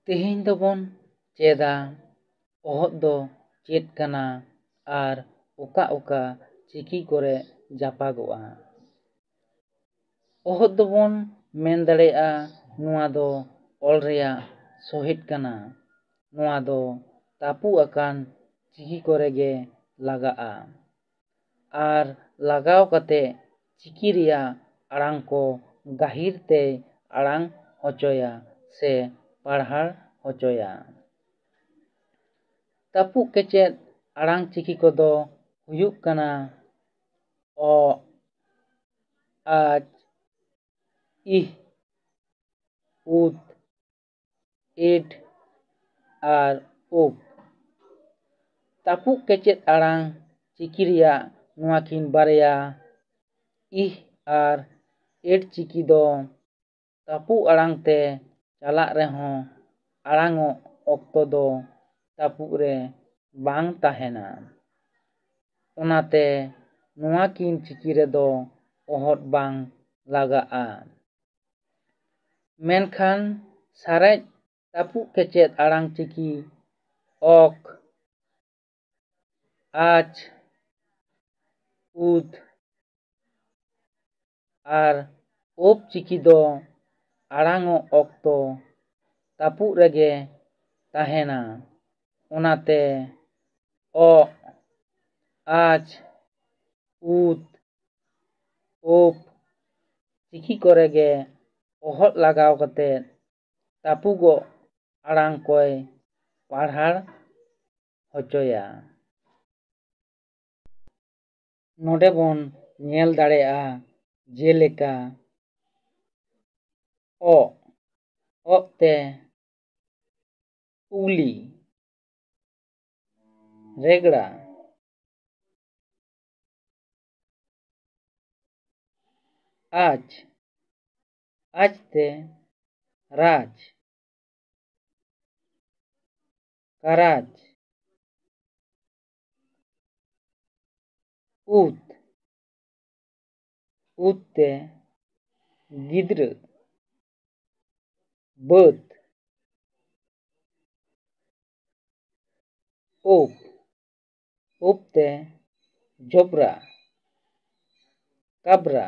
ᱛᱮᱦᱮᱧ ᱫᱚᱵᱚᱱ ᱪᱮᱫᱟ ᱚᱦᱚᱫ ᱫᱚ ᱪᱮᱫ ᱠᱟᱱᱟ ᱟᱨ ᱚᱠᱟ ᱚᱠᱟ ᱪᱤᱠᱤ ᱠᱚᱨᱮ ᱡᱟᱯᱟᱜᱚᱜᱼᱟ᱾ ᱚᱦᱚᱫ ᱫᱚᱵᱚᱱ ᱢᱮᱱ ᱫᱟᱲᱮᱭᱟᱜᱼᱟ ᱱᱚᱣᱟ ᱫᱚ ᱚᱞ ᱨᱮᱭᱟᱜ ᱥᱚᱦᱮᱫ ᱠᱟᱱᱟ᱾ ᱱᱚᱣᱟ ᱫᱚ ᱛᱟᱹᱯᱩ ᱟᱠᱟᱱ ᱪᱤᱠᱤ ᱠᱚᱨᱮ ᱜᱮ ᱞᱟᱜᱟᱜᱼᱟ ᱟᱨ ᱞᱟᱜᱟᱣ ᱠᱟᱛᱮ ᱪᱤᱠᱤ ᱨᱮᱭᱟᱜ ᱟᱲᱟᱝ ᱠᱚ ᱜᱟᱹᱦᱤᱨ ᱛᱮᱭ ᱟᱲᱟᱝ ᱦᱚᱪᱚᱭᱟ ᱥᱮ ᱯᱟᱲᱦᱟᱲ ᱦᱚᱪᱚᱭᱟ᱾ ᱛᱟᱹᱯᱩᱜ ᱠᱮᱪᱮᱫ ᱟᱲᱟᱝ ᱪᱤᱠᱤ ᱠᱚᱫᱚ ᱦᱩᱭᱩᱜ ᱠᱟᱱᱟ ᱚ, ᱟᱪ, ᱤᱦ, ᱩᱫ, ᱤᱰ ᱟᱨ ᱩᱵ᱾ ᱛᱟᱹᱯᱩᱜ ᱠᱮᱪᱮᱫ ᱟᱲᱟᱝ ᱪᱤᱠᱤ ᱨᱮᱭᱟᱜ ᱱᱚᱣᱟᱠᱤᱱ ᱵᱟᱨᱭᱟ ᱤᱦ ᱟᱨ ᱮᱰ ᱪᱤᱠᱤ ᱫᱚ ᱛᱟᱹᱯᱩᱜ ᱟᱲᱟᱝ ᱛᱮ ᱪᱟᱞᱟᱜ ᱨᱮᱦᱚᱸ ᱟᱲᱟᱝᱚᱜ ᱚᱠᱛᱚ ᱫᱚ ᱛᱟᱹᱯᱩᱜ ᱨᱮ ᱵᱟᱝ ᱛᱟᱦᱮᱱᱟ᱾ ᱚᱱᱟᱛᱮ ᱱᱚᱣᱟᱠᱤᱱ ᱪᱤᱠᱤ ᱨᱮᱫᱚ ᱚᱦᱚᱫ ᱵᱟᱝ ᱞᱟᱜᱟᱜᱼᱟ᱾ ᱢᱮᱱᱠᱷᱟᱱ ᱥᱟᱨᱮᱡ ᱛᱟᱹᱯᱩᱜ ᱠᱮᱪᱮᱫ ᱟᱲᱟᱝ ᱪᱤᱠᱤ ᱚᱠ, ᱟᱪ, ᱩᱫ ᱟᱨ ᱳᱵ ᱪᱤᱠᱤ ᱫᱚ ᱟᱲᱟᱝᱚᱜ ᱚᱠᱛᱚ ᱛᱟᱹᱯᱩᱜ ᱨᱮᱜᱮ ᱛᱟᱦᱮᱱᱟ᱾ ᱚᱱᱟᱛᱮ ᱚ, ᱟᱪ, ᱩᱫ, ᱳᱵ ᱪᱤᱠᱤ ᱠᱚᱨᱮ ᱜᱮ ᱚᱦᱚᱫ ᱞᱟᱜᱟᱣ ᱠᱟᱛᱮ ᱛᱟᱹᱯᱩᱜᱚᱜ ᱟᱲᱟᱝ ᱠᱚᱭ ᱯᱟᱲᱦᱟᱲ ᱦᱚᱪᱚᱭᱟ᱾ ᱱᱚᱰᱮ ᱵᱚᱱ ᱧᱮᱞ ᱫᱟᱲᱮᱭᱟᱜᱼᱟ ᱡᱮᱞᱮᱠᱟ ᱚ, ᱚᱜ ᱛᱮ ᱩᱜᱽᱞᱤ, ᱨᱮᱜᱽᱲᱟ, ᱟᱪ, ᱟᱪ ᱛᱮ ᱨᱟᱡᱽ, ᱠᱟᱨᱟᱡᱽ, ᱩᱫ, ᱩᱫ ᱛᱮ ᱜᱤᱫᱽᱨᱟᱹ, ᱵᱟᱹᱫ, ᱳᱵ, ᱳᱵ ᱛᱮ ᱡᱚᱵᱨᱟ, ᱠᱟᱵᱨᱟ,